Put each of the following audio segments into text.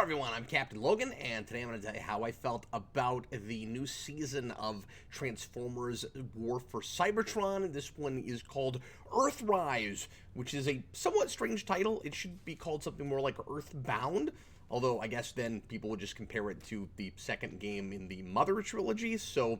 Hello everyone, I'm Captain Logan, and today I'm going to tell you how I felt about the new season of Transformers War for Cybertron. This one is called Earthrise, which is a somewhat strange title. It should be called something more like Earthbound, although I guess then people would just compare it to the second game in the Mother trilogy, so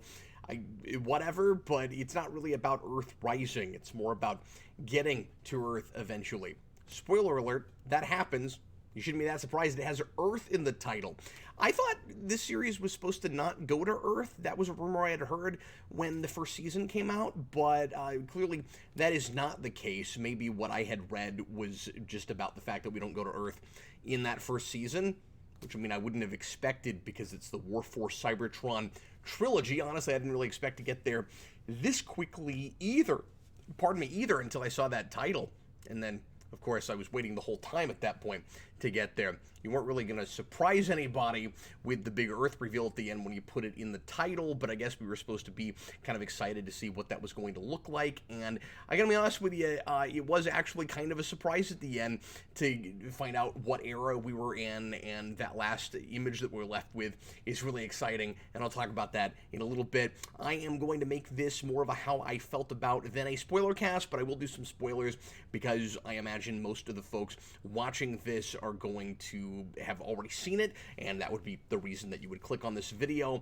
whatever, but it's not really about Earth rising. It's more about getting to Earth eventually. Spoiler alert, that happens. You shouldn't be that surprised it has Earth in the title. I thought this series was supposed to not go to Earth. That was a rumor I had heard when the first season came out, but clearly that is not the case. Maybe what I had read was just about the fact that we don't go to Earth in that first season, which, I mean, I wouldn't have expected because it's the War for Cybertron trilogy. Honestly, I didn't really expect to get there this quickly either. Pardon me, either until I saw that title. And then, of course, I was waiting the whole time at that point to get there. You weren't really going to surprise anybody with the big Earth reveal at the end when you put it in the title, but I guess we were supposed to be kind of excited to see what that was going to look like, and I gotta be honest with you, it was actually kind of a surprise at the end to find out what era we were in, and that last image that we're left with is really exciting, and I'll talk about that in a little bit. I am going to make this more of a how I felt about than a spoiler cast, but I will do some spoilers because I imagine most of the folks watching this are going to have already seen it, and that would be the reason that you would click on this video.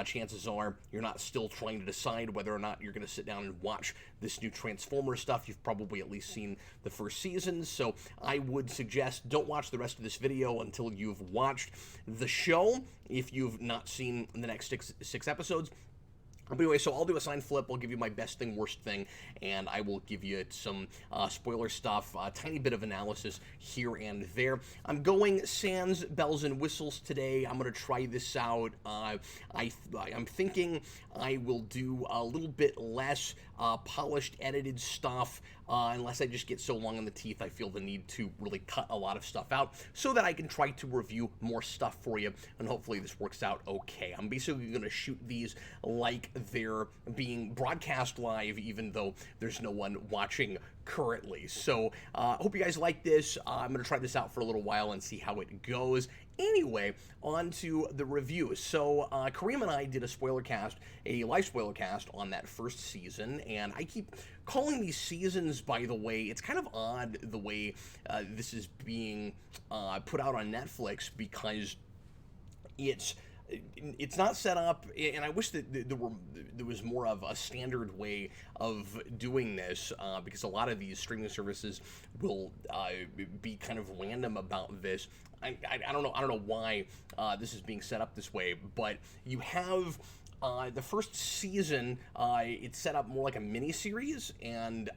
Chances are you're not still trying to decide whether or not you're going to sit down and watch this new Transformers stuff. You've probably at least seen the first season, so I would suggest don't watch the rest of this video until you've watched the show, if you've not seen the next six episodes. But anyway, so I'll do a sign flip, I'll give you my best thing, worst thing, and I will give you some spoiler stuff, a tiny bit of analysis here and there. I'm going sans bells and whistles today. I'm going to try this out. I'm thinking I will do a little bit less polished, edited stuff, unless I just get so long in the teeth I feel the need to really cut a lot of stuff out so that I can try to review more stuff for you, and hopefully this works out okay. I'm basically going to shoot these like they're being broadcast live, even though there's no one watching currently. So hope you guys like this. I'm going to try this out for a little while and see how it goes. Anyway, on to the review. So Kareem and I did a live spoiler cast on that first season, and I keep calling these seasons, by the way. It's kind of odd the way this is being put out on Netflix, because it's not set up, and I wish that there was more of a standard way of doing this, because a lot of these streaming services will be kind of random about this. I don't know why this is being set up this way, but you have the first season, it's set up more like a mini-series, and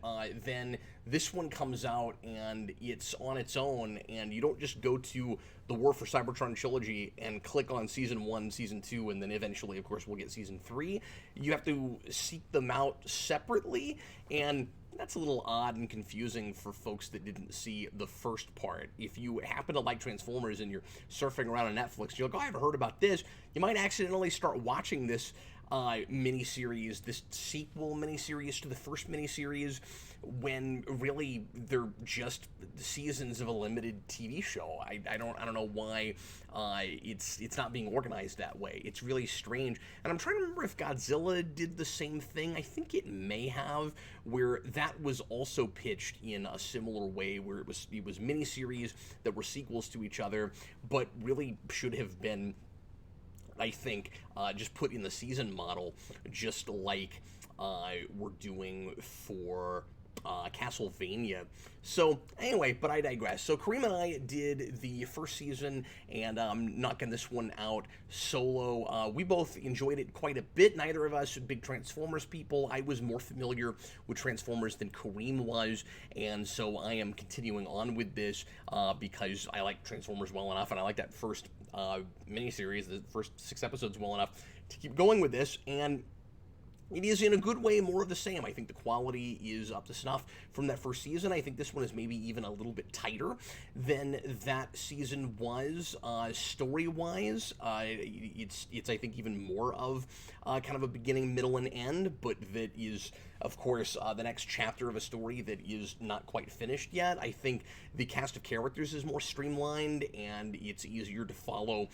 then this one comes out and it's on its own, and you don't just go to the War for Cybertron trilogy and click on Season 1, Season 2, and then eventually, of course, we'll get Season 3. You have to seek them out separately, and that's a little odd and confusing for folks that didn't see the first part. If you happen to like Transformers and you're surfing around on Netflix, you're like, oh, I haven't heard about this, you might accidentally start watching this miniseries, this sequel miniseries to the first miniseries, when really they're just seasons of a limited TV show. I don't know why it's not being organized that way. It's really strange. And I'm trying to remember if Godzilla did the same thing. I think it may have, where that was also pitched in a similar way, where it was miniseries that were sequels to each other, but really should have been, I think, just put in the season model, just like we're doing for Castlevania. So anyway, but I digress. So Kareem and I did the first season, and I'm knocking this one out solo. We both enjoyed it quite a bit. Neither of us are big Transformers people. I was more familiar with Transformers than Kareem was, and so I am continuing on with this because I like Transformers well enough, and I like that first miniseries, the first 6 episodes, well enough to keep going with this, and it is in a good way more of the same. I think the quality is up to snuff from that first season. I think this one is maybe even a little bit tighter than that season was, story-wise. It's I think even more of kind of a beginning, middle, and end, but that is of course, the next chapter of a story that is not quite finished yet. I think the cast of characters is more streamlined, and it's easier to follow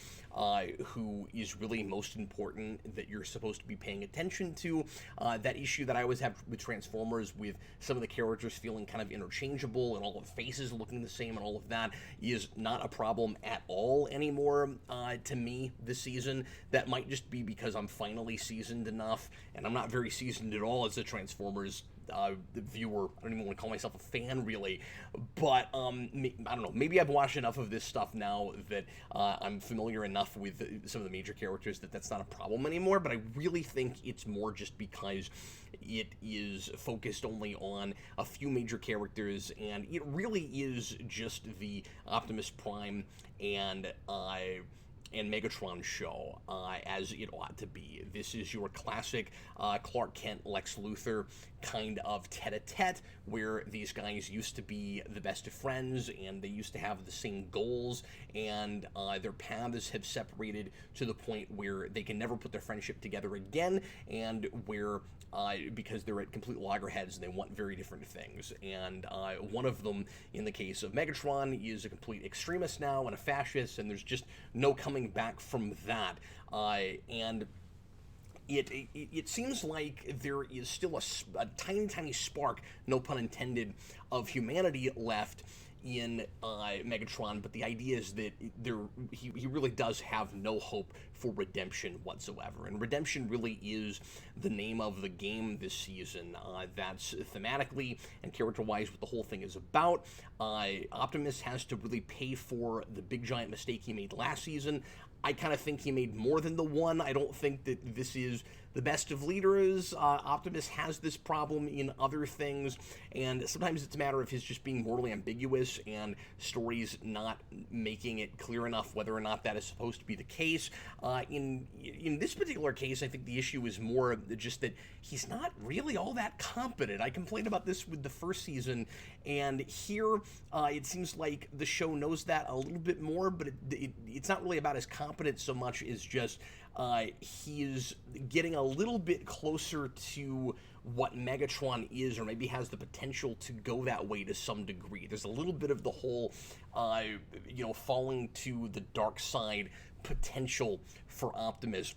who is really most important that you're supposed to be paying attention to. That issue that I always have with Transformers, with some of the characters feeling kind of interchangeable and all of the faces looking the same and all of that, is not a problem at all anymore to me this season. That might just be because I'm finally seasoned enough, and I'm not very seasoned at all as a Transformers viewer. I don't even want to call myself a fan, really. But, I don't know, maybe I've watched enough of this stuff now that I'm familiar enough with some of the major characters that that's not a problem anymore. But I really think it's more just because it is focused only on a few major characters, and it really is just the Optimus Prime and Megatron show, as it ought to be. This is your classic Clark Kent, Lex Luthor kind of tete-a-tete, where these guys used to be the best of friends, and they used to have the same goals, and their paths have separated to the point where they can never put their friendship together again, and where because they're at complete loggerheads and they want very different things. And one of them, in the case of Megatron, is a complete extremist now and a fascist, and there's just no coming back from that. And it seems like there is still a tiny spark, no pun intended, of humanity left in Megatron, but the idea is that he really does have no hope for redemption whatsoever, and redemption really is the name of the game this season. That's thematically and character-wise what the whole thing is about. Optimus has to really pay for the big giant mistake he made last season. I kind of think he made more than the one. I don't think that this is the best of leaders. Optimus has this problem in other things, and sometimes it's a matter of his just being morally ambiguous and stories not making it clear enough whether or not that is supposed to be the case. In this particular case, I think the issue is more just that he's not really all that competent. I complained about this with the first season, and here it seems like the show knows that a little bit more, but it's not really about his competence so much as just he is getting a little bit closer to what Megatron is, or maybe has the potential to go that way to some degree. There's a little bit of the whole, falling to the dark side potential for Optimus,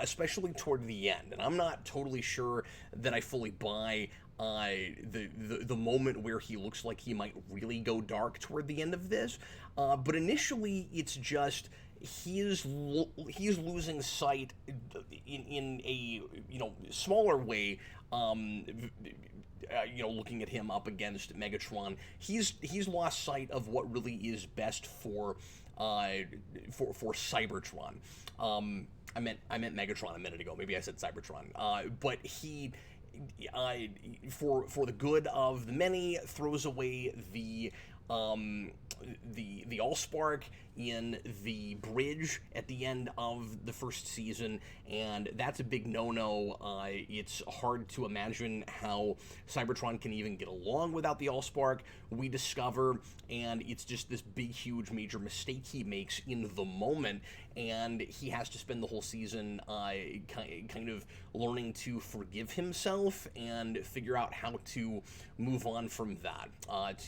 especially toward the end. And I'm not totally sure that I fully buy the moment where he looks like he might really go dark toward the end of this. But initially, it's just he's losing sight in a smaller way. Looking at him up against Megatron, he's lost sight of what really is best for Cybertron. I meant Megatron a minute ago. Maybe I said Cybertron. But he, for the good of the many, throws away the Allspark in the bridge at the end of the first season, and that's a big no-no. It's hard to imagine how Cybertron can even get along without the Allspark, we discover, and it's just this big, huge, major mistake he makes in the moment, and he has to spend the whole season kind of learning to forgive himself and figure out how to move on from that,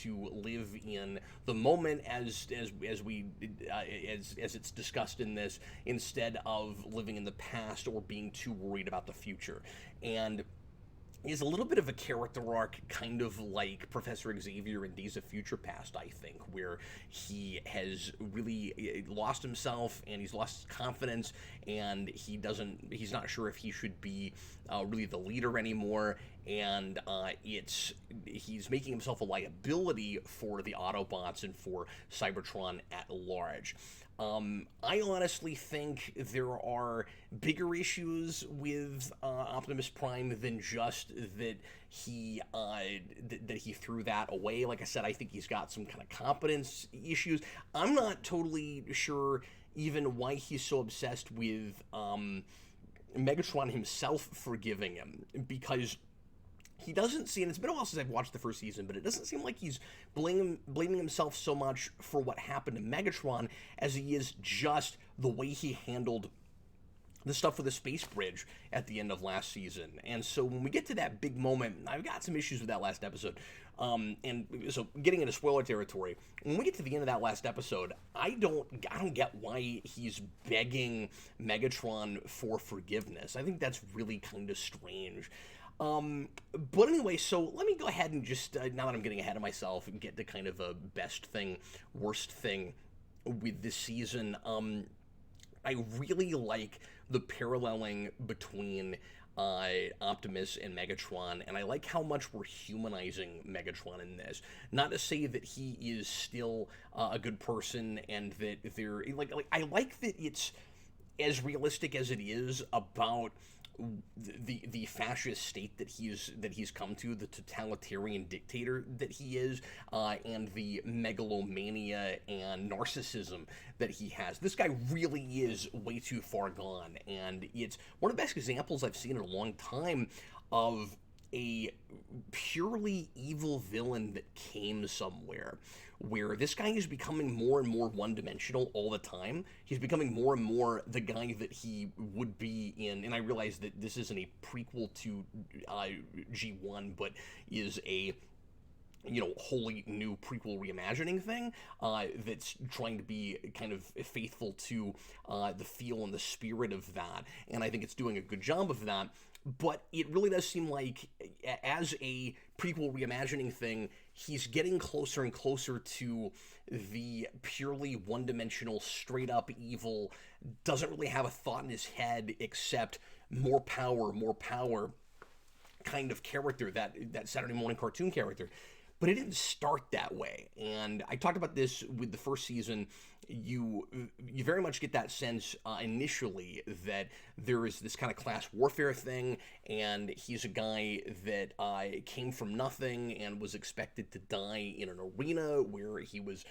to live in the moment as it's discussed in this, instead of living in the past or being too worried about the future. And is a little bit of a character arc, kind of like Professor Xavier in Days of Future Past, I think, where he has really lost himself and he's lost his confidence, and he's not sure if he should be really the leader anymore, and he's making himself a liability for the Autobots and for Cybertron at large. I honestly think there are bigger issues with Optimus Prime than just that he threw that away. Like I said, I think he's got some kind of competence issues. I'm not totally sure even why he's so obsessed with Megatron himself forgiving him, because he doesn't see, and it's been a while since I've watched the first season, but it doesn't seem like he's blaming himself so much for what happened to Megatron as he is just the way he handled the stuff with the space bridge at the end of last season. And so when we get to that big moment, I've got some issues with that last episode. And so getting into spoiler territory, when we get to the end of that last episode, I don't get why he's begging Megatron for forgiveness. I think that's really kind of strange. But anyway, so let me go ahead and just, now that I'm getting ahead of myself, and get to kind of a best thing, worst thing with this season. I really like the paralleling between Optimus and Megatron, and I like how much we're humanizing Megatron in this. Not to say that he is still a good person, and that they're I like that it's as realistic as it is about the fascist state that he's come to, the totalitarian dictator that he is, and the megalomania and narcissism that he has. This guy really is way too far gone, and it's one of the best examples I've seen in a long time of a purely evil villain that came somewhere, where this guy is becoming more and more one-dimensional all the time. He's becoming more and more the guy that he would be in, and I realize that this isn't a prequel to G1, but is a wholly new prequel reimagining thing that's trying to be kind of faithful to the feel and the spirit of that, and I think it's doing a good job of that. But it really does seem like, as a prequel reimagining thing, he's getting closer and closer to the purely one-dimensional, straight-up evil, doesn't really have a thought in his head except more power kind of character, that Saturday morning cartoon character. But it didn't start that way, and I talked about this with the first season. You very much get that sense initially that there is this kind of class warfare thing, and he's a guy that came from nothing and was expected to die in an arena where he was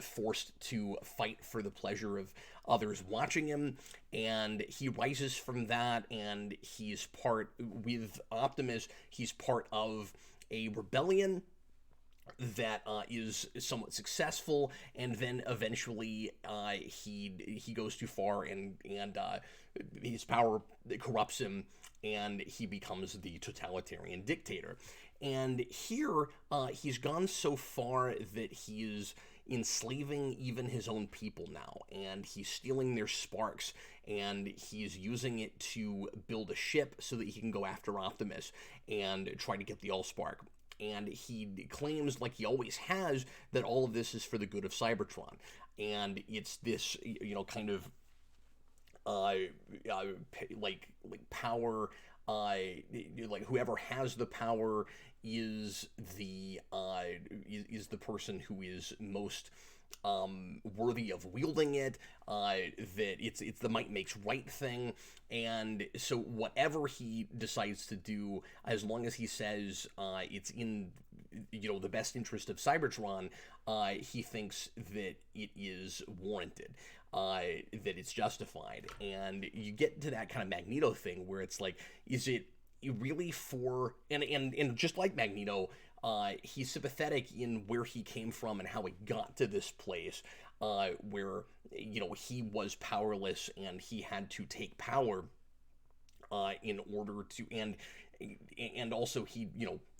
forced to fight for the pleasure of others watching him, and he rises from that, and he's part, with Optimus, he's part of a rebellion that is somewhat successful, and then eventually he goes too far, and his power corrupts him, and he becomes the totalitarian dictator. And here he's gone so far that he is enslaving even his own people now, and he's stealing their sparks, and he's using it to build a ship so that he can go after Optimus and try to get the Allspark. And he claims, like he always has, that all of this is for the good of Cybertron. And it's this, kind of, like power, like whoever has the power is the person who is most worthy of wielding it, that it's the might makes right thing, and so whatever he decides to do, as long as he says it's in the best interest of Cybertron, he thinks that it is warranted, that it's justified. And you get to that kind of Magneto thing where it's like, is it really for, and just like Magneto, he's sympathetic in where he came from and how he got to this place, where he was powerless and he had to take power in order to, and also he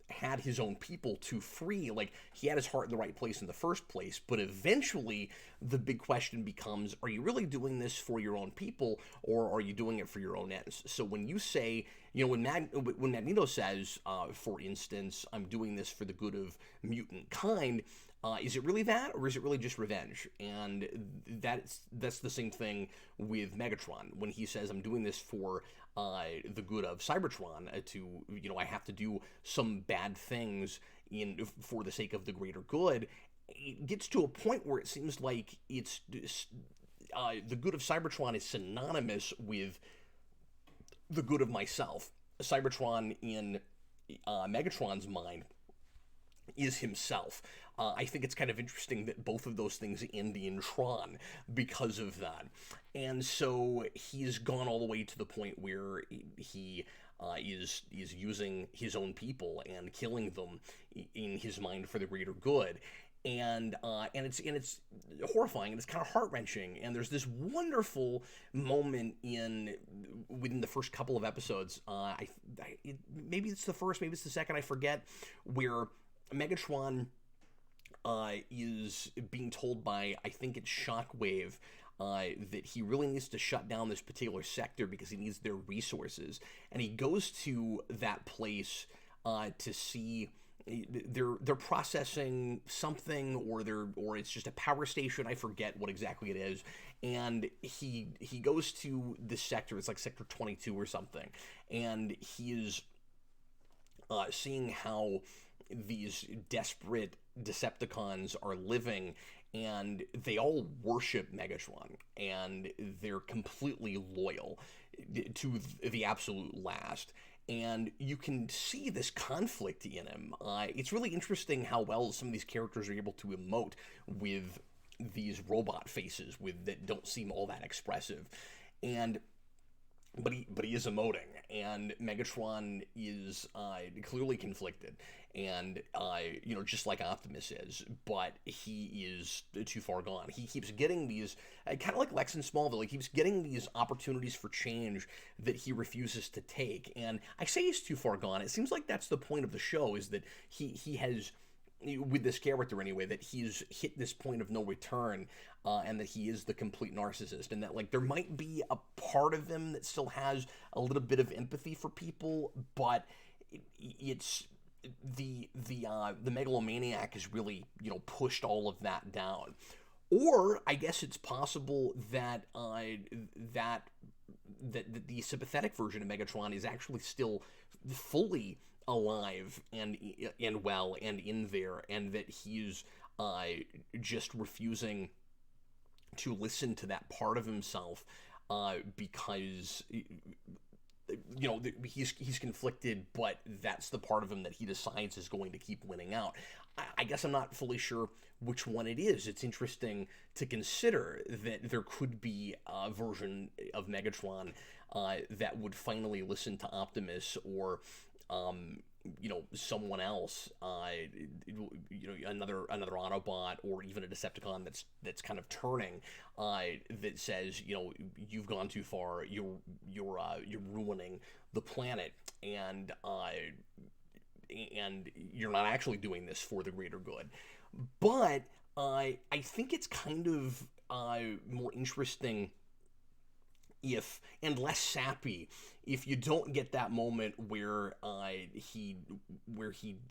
had his own people to free. Like, he had his heart in the right place in the first place, but eventually the big question becomes, are you really doing this for your own people, or are you doing it for your own ends? So when you say, when Magneto says, for instance, I'm doing this for the good of mutant kind, is it really that, or is it really just revenge? And that's the same thing with Megatron. When he says, I'm doing this for the good of Cybertron, I have to do some bad things for the sake of the greater good, it gets to a point where it seems like it's the good of Cybertron is synonymous with the good of myself. Cybertron, in Megatron's mind, is himself. I think it's kind of interesting that both of those things end in Tron because of that. And so he's gone all the way to the point where he is using his own people and killing them in his mind for the greater good. and it's horrifying, and it's kind of heart-wrenching, and there's this wonderful moment within the first couple of episodes. Maybe it's the first, maybe it's the second, I forget, where Megatron is being told by, I think it's Shockwave, that he really needs to shut down this particular sector because he needs their resources, and he goes to that place to see they're processing something, or it's just a power station. I forget what exactly it is, and he goes to this sector. It's like Sector 22 or something, and he is seeing how these desperate Decepticons are living, and they all worship Megatron, and they're completely loyal to the absolute last. And you can see this conflict in him. It's really interesting how well some of these characters are able to emote with these robot faces that don't seem all that expressive. And but he is emoting, and Megatron is clearly conflicted, and just like Optimus is, but he is too far gone. He keeps getting these, kind of like Lex in Smallville, he keeps getting these opportunities for change that he refuses to take. And I say he's too far gone. It seems like that's the point of the show, is that he has, with this character anyway, that he's hit this point of no return, and that he is the complete narcissist, and that, like, there might be a part of him that still has a little bit of empathy for people, but it's the megalomaniac has really pushed all of that down. Or I guess it's possible that that the sympathetic version of Megatron is actually still fully alive and well and in there, and that he's just refusing to listen to that part of himself, because he's conflicted, but that's the part of him that he decides is going to keep winning out. I guess I'm not fully sure which one it is. It's interesting to consider that there could be a version of Megatron that would finally listen to Optimus, or someone else, another Autobot, or even a Decepticon that's kind of turning, that says, you've gone too far, you're ruining the planet, and you're not actually doing this for the greater good. But I think it's kind of more interesting and less sappy if you don't get that moment where he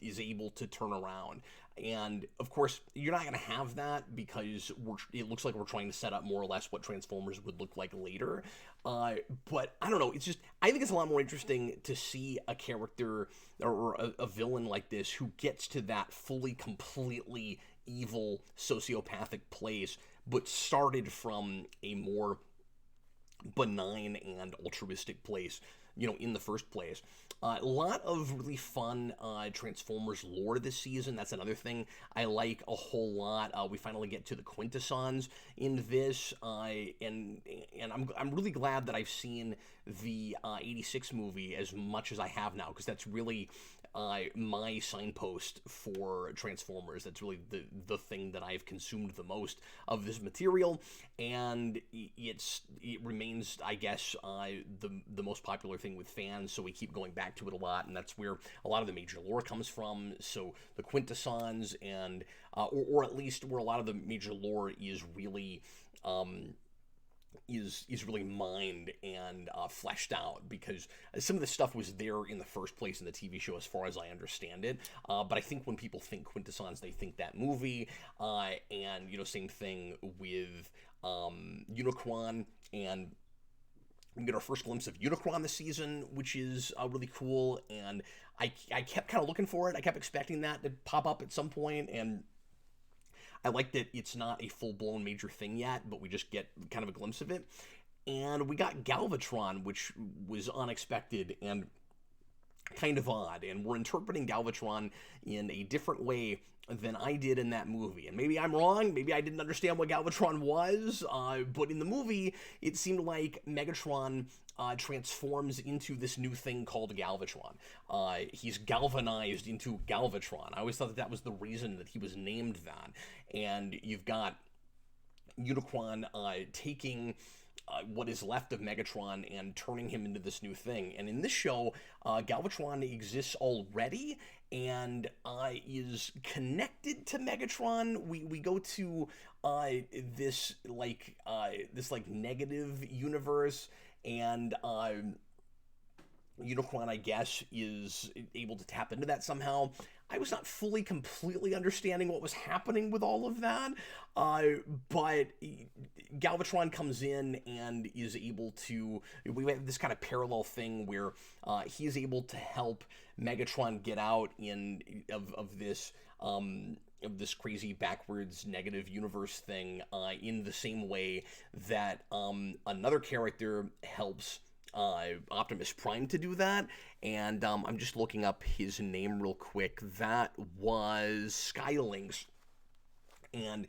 is able to turn around. And of course, you're not going to have that, because it looks like we're trying to set up more or less what Transformers would look like later. But I don't know. I think it's a lot more interesting to see a character or a villain like this who gets to that fully, completely evil, sociopathic place, but started from a more benign and altruistic place, in the first place. A lot of really fun Transformers lore this season. That's another thing I like a whole lot. We finally get to the Quintessons in this, and I'm really glad that I've seen the 86 movie as much as I have now, because that's really my signpost for Transformers. That's really the thing that I've consumed the most of this material, and it remains, I guess, the most popular thing with fans, so we keep going back to it a lot, and that's where a lot of the major lore comes from. So the Quintessons, and or at least where a lot of the major lore is really is really mined and fleshed out, because some of this stuff was there in the first place in the TV show, as far as I understand it. But I think when people think Quintessons, they think that movie, and same thing with Unicron, and we get our first glimpse of Unicron this season, which is really cool, and I kept kind of looking for it. I kept expecting that to pop up at some point, and I like that it's not a full-blown major thing yet, but we just get kind of a glimpse of it. And we got Galvatron, which was unexpected and kind of odd, and we're interpreting Galvatron in a different way than I did in that movie. And maybe I'm wrong, maybe I didn't understand what Galvatron was, but in the movie, it seemed like Megatron transforms into this new thing called Galvatron. He's galvanized into Galvatron. I always thought that was the reason that he was named that. And you've got Unicron taking what is left of Megatron and turning him into this new thing. And in this show, Galvatron exists already and is connected to Megatron. We go to this negative universe, and Unicron, I guess, is able to tap into that somehow. I was not fully, completely understanding what was happening with all of that, but Galvatron comes in and is able to... We have this kind of parallel thing where he is able to help Megatron get out of this crazy backwards negative universe thing in the same way that another character helps Optimus Prime to do that, and I'm just looking up his name real quick. That was Skylinks, and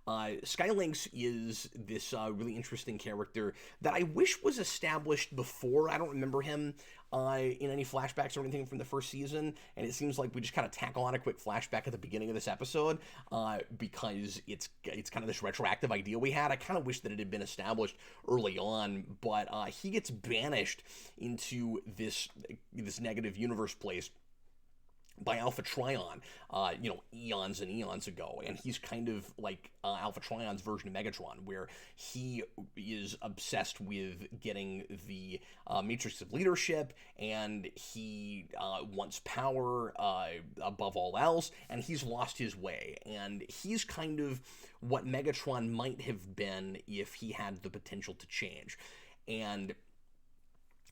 Skylinks is this really interesting character that I wish was established before. I don't remember him in any flashbacks or anything from the first season, and it seems like we just kind of tackle on a quick flashback at the beginning of this episode because it's kind of this retroactive idea we had. I kind of wish that it had been established early on, but he gets banished into this negative universe place by Alpha Trion, eons and eons ago. And he's kind of like Alpha Trion's version of Megatron, where he is obsessed with getting the matrix of leadership, and he wants power above all else, and he's lost his way. And he's kind of what Megatron might have been if he had the potential to change. And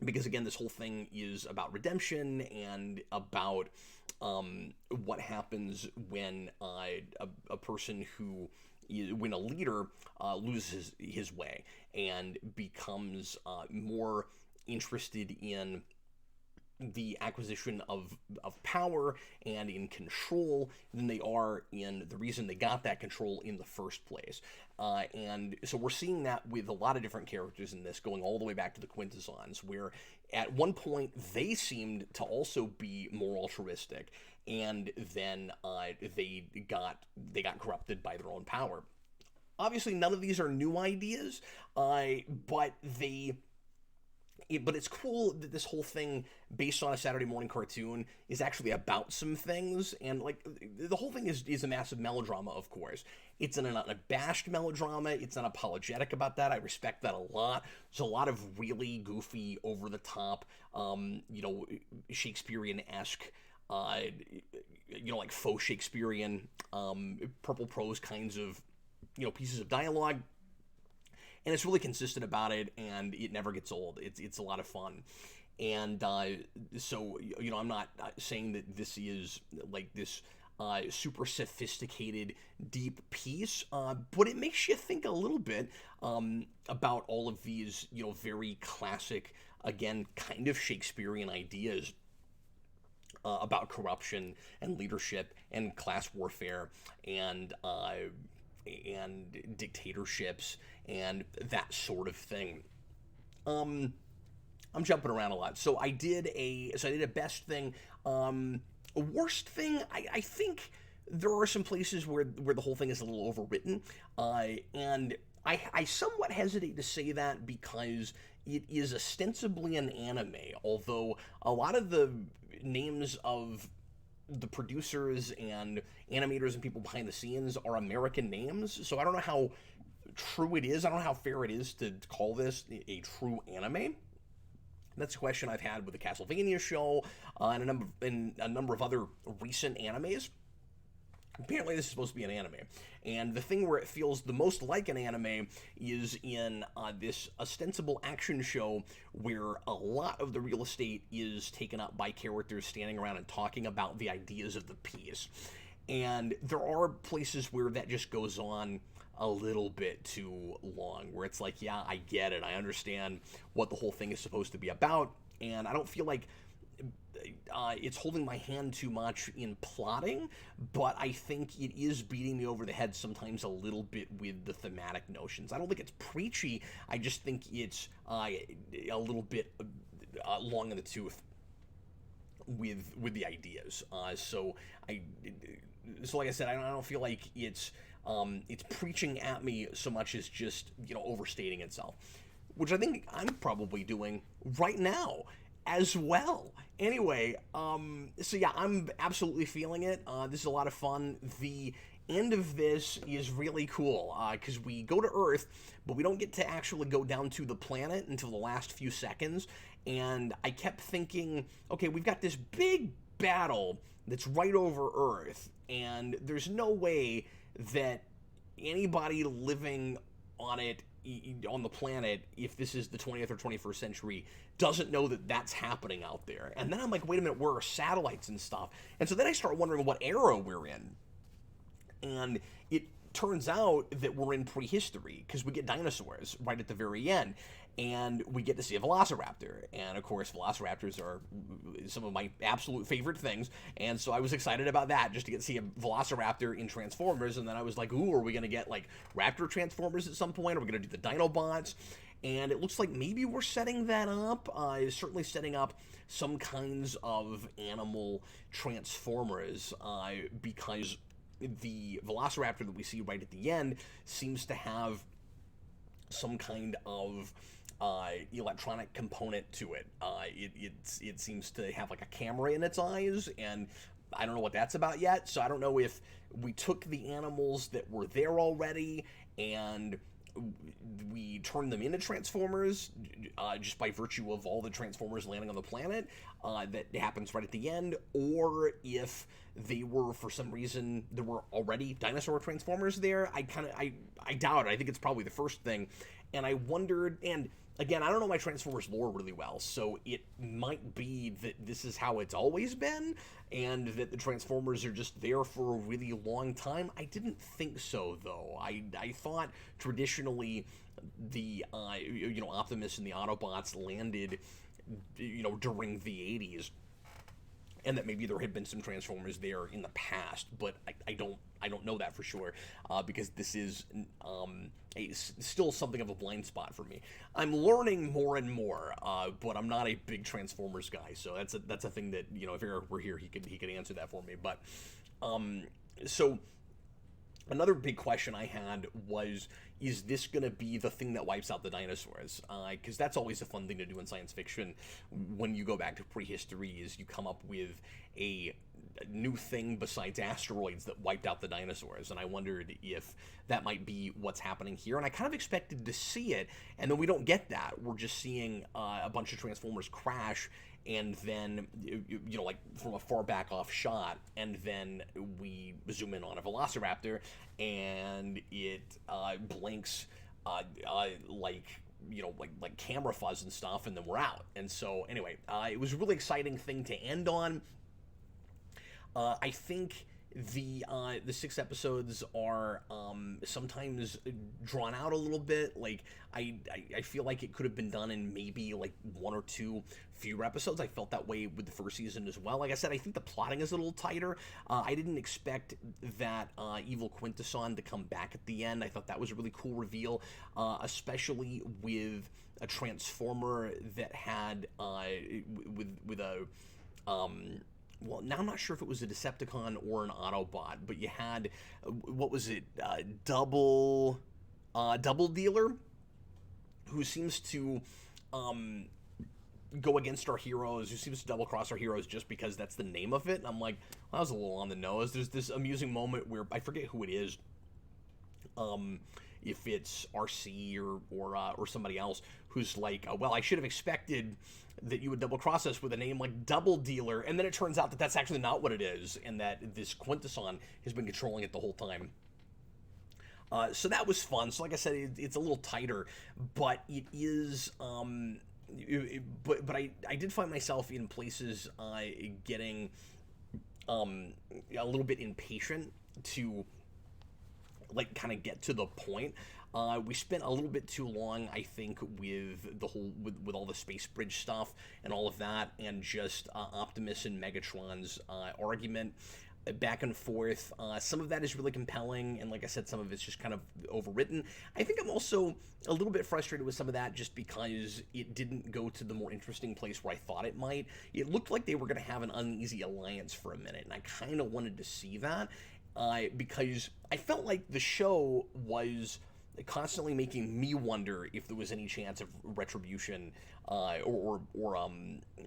because, again, this whole thing is about redemption and about what happens when a person when a leader loses his way and becomes more interested in the acquisition of power and in control than they are in the reason they got that control in the first place. And so we're seeing that with a lot of different characters in this, going all the way back to the Quintessons, where at one point they seemed to also be more altruistic, and then they got corrupted by their own power. Obviously, none of these are new ideas, but it's cool that this whole thing, based on a Saturday morning cartoon, is actually about some things. And like the whole thing is a massive melodrama, of course. It's an unabashed melodrama. It's not apologetic about that. I respect that a lot. There's a lot of really goofy, over the top, Shakespearean-esque, like faux Shakespearean, purple prose kinds of, pieces of dialogue. And it's really consistent about it, and it never gets old. It's a lot of fun. And so, I'm not saying that this is like this super sophisticated, deep piece, but it makes you think a little bit about all of these, very classic, again, kind of Shakespearean ideas about corruption and leadership and class warfare and dictatorships and that sort of thing. I'm jumping around a lot. So I did a best thing. A worst thing, I think there are some places where the whole thing is a little overwritten. And I somewhat hesitate to say that because it is ostensibly an anime, although a lot of the names of the producers and animators and people behind the scenes are American names, so I don't know how true it is. I don't know how fair it is to call this a true anime. That's a question I've had with the Castlevania show and a number of other recent animes. Apparently this is supposed to be an anime, and the thing where it feels the most like an anime is in this ostensible action show where a lot of the real estate is taken up by characters standing around and talking about the ideas of the piece. And there are places where that just goes on a little bit too long, where it's like, yeah, I get it, I understand what the whole thing is supposed to be about, and I don't feel like it's holding my hand too much in plotting, but I think it is beating me over the head sometimes a little bit with the thematic notions. I don't think it's preachy. I just think it's a little bit long in the tooth with the ideas. So like I said, I don't feel like it's preaching at me so much as just overstating itself, which I think I'm probably doing right now as well. Anyway, so yeah, I'm absolutely feeling it. This is a lot of fun. The end of this is really cool because we go to Earth, but we don't get to actually go down to the planet until the last few seconds. And I kept thinking, okay, we've got this big battle that's right over Earth, and there's no way that anybody living on it, on the planet, if this is the 20th or 21st century, doesn't know that that's happening out there. And then I'm like, wait a minute, where are satellites and stuff? And so then I start wondering what era we're in. And it turns out that we're in prehistory, because we get dinosaurs right at the very end. And we get to see a velociraptor. And of course, velociraptors are some of my absolute favorite things. And so I was excited about that, just to get to see a velociraptor in Transformers. And then I was like, ooh, are we going to get like Raptor Transformers at some point? Are we going to do the Dinobots? And it looks like maybe we're setting that up. Certainly setting up some kinds of animal Transformers, because the velociraptor that we see right at the end seems to have some kind of electronic component to it. It seems to have like a camera in its eyes, and I don't know what that's about yet. So I don't know if we took the animals that were there already and we turned them into Transformers just by virtue of all the Transformers landing on the planet. That happens right at the end, or if they were, for some reason, there were already dinosaur Transformers there. I doubt it. I think it's probably the first thing. And I wondered, and again, I don't know my Transformers lore really well, so it might be that this is how it's always been, and that the Transformers are just there for a really long time. I didn't think so, though. I thought traditionally the Optimus and the Autobots landed during the 80s, and that maybe there had been some Transformers there in the past, but I don't know that for sure, because this is still something of a blind spot for me. I'm learning more and more, but I'm not a big Transformers guy, so that's a thing that, if Eric were here, he could answer that for me. But so another big question I had was, is this going to be the thing that wipes out the dinosaurs? Because that's always a fun thing to do in science fiction when you go back to prehistory, is you come up with a new thing besides asteroids that wiped out the dinosaurs. And I wondered if that might be what's happening here. And I kind of expected to see it, and then we don't get that. We're just seeing a bunch of Transformers crash, and then, like from a far back off shot, and then we zoom in on a velociraptor, and it blinks like camera fuzz and stuff, and then we're out. And so anyway, it was a really exciting thing to end on. I think the 6 episodes are sometimes drawn out a little bit. Like I feel like it could have been done in maybe like 1 or 2 fewer episodes. I felt that way with the first season as well. Like I said, I think the plotting is a little tighter. I didn't expect that Evil Quintesson to come back at the end. I thought that was a really cool reveal, especially with a Transformer that had with a well, now I'm not sure if it was a Decepticon or an Autobot, but you had, what was it, Double Dealer, who seems to go against our heroes, who seems to double-cross our heroes just because that's the name of it. And I'm like, well, that was a little on the nose. There's this amusing moment where, I forget who it is, if it's RC or somebody else, who's like, well, I should have expected that you would double cross us with a name like Double Dealer, and then it turns out that that's actually not what it is, and that this Quintesson has been controlling it the whole time. So that was fun. So like I said, it's a little tighter, but it is but I did find myself in places getting a little bit impatient to like kind of get to the point. We spent a little bit too long, I think, with the whole with all the space bridge stuff and all of that, and just Optimus and Megatron's argument back and forth. Some of that is really compelling, and like I said, some of it's just kind of overwritten. I think I'm also a little bit frustrated with some of that just because it didn't go to the more interesting place where I thought it might. It looked like they were going to have an uneasy alliance for a minute, and I kind of wanted to see that because I felt like the show was constantly making me wonder if there was any chance of retribution or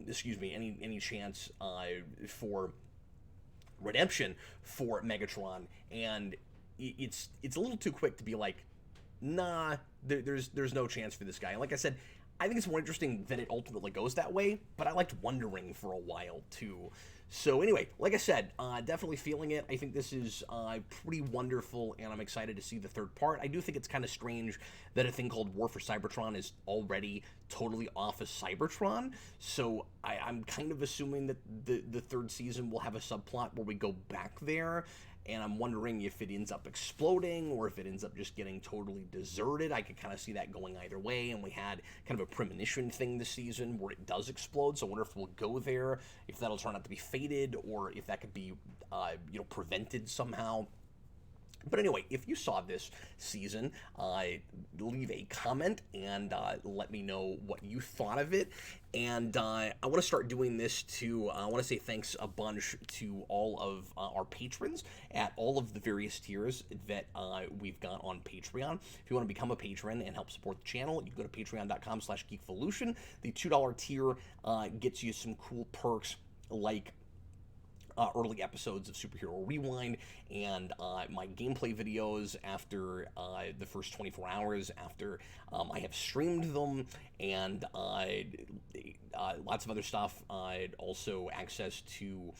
excuse me, any chance for redemption for Megatron, and it's a little too quick to be like, nah, there's no chance for this guy. And like I said, I think it's more interesting that it ultimately goes that way, but I liked wondering for a while too. So anyway, like I said, definitely feeling it. I think this is pretty wonderful, and I'm excited to see the third part. I do think it's kind of strange that a thing called War for Cybertron is already totally off of Cybertron, so I'm kind of assuming that the third season will have a subplot where we go back there, and I'm wondering if it ends up exploding or if it ends up just getting totally deserted. I could kind of see that going either way, and we had kind of a premonition thing this season where it does explode, so I wonder if we'll go there, if that'll turn out to be fated, or if that could be, prevented somehow. But anyway, if you saw this season, leave a comment and let me know what you thought of it. And I want to start doing this too. I want to say thanks a bunch to all of our patrons at all of the various tiers that we've got on Patreon. If you want to become a patron and help support the channel, you can go to patreon.com/geekvolution. The $2 tier gets you some cool perks like early episodes of Superhero Rewind and my gameplay videos after the first 24 hours after I have streamed them, and lots of other stuff. Also access to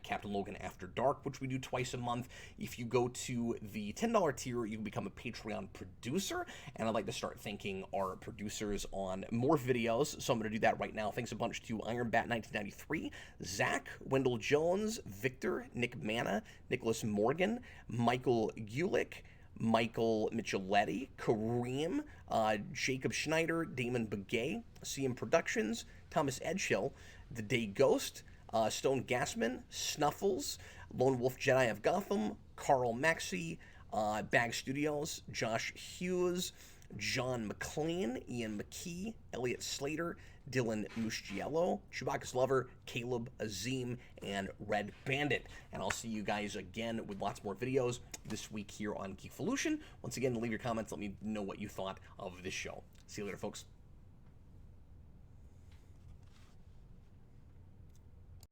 Captain Logan After Dark, which we do twice a month. If you go to the $10 tier, you can become a Patreon producer, and I'd like to start thanking our producers on more videos, so I'm going to do that right now. Thanks a bunch to IronBat1993, Zach, Wendell Jones, Victor, Nick Manna, Nicholas Morgan, Michael Gulick, Michael Micheletti, Kareem, Jacob Schneider, Damon Begay, CM Productions, Thomas Edgehill, The Day Ghost, Stone Gassman, Snuffles, Lone Wolf Jedi of Gotham, Carl Maxey, Bag Studios, Josh Hughes, John McLean, Ian McKee, Elliot Slater, Dylan Musciello, Chewbacca's Lover, Caleb Azim, and Red Bandit. And I'll see you guys again with lots more videos this week here on Geekvolution. Once again, leave your comments. Let me know what you thought of this show. See you later, folks.